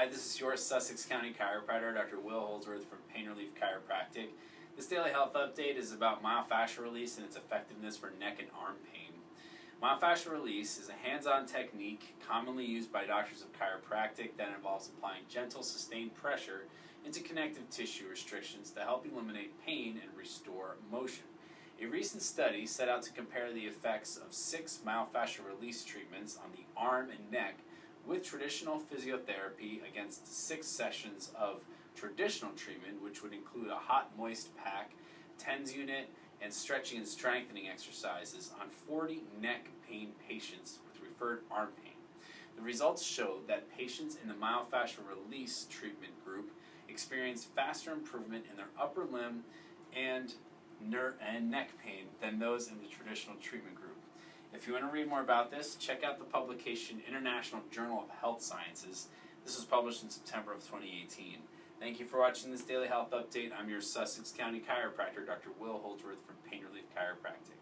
this is your Sussex County chiropractor, Dr. Will Holdsworth from Pain Relief Chiropractic. This daily health update is about myofascial release and its effectiveness for neck and arm pain. Myofascial release is a hands-on technique commonly used by doctors of chiropractic that involves applying gentle, sustained pressure into connective tissue restrictions to help eliminate pain and restore motion. A recent study set out to compare the effects of 6 myofascial release treatments on the arm and neck with traditional physiotherapy against 6 sessions of traditional treatment, which would include a hot moist pack, TENS unit, and stretching and strengthening exercises on 40 neck pain patients with referred arm pain. The results showed that patients in the myofascial release treatment group experienced faster improvement in their upper limb and neck pain than those in the traditional treatment group. If you want to read more about this, check out the publication International Journal of Health Sciences. This was published in September of 2018. Thank you for watching this daily health update. I'm your Sussex County chiropractor, Dr. Will Holdsworth from Pain Relief Chiropractic.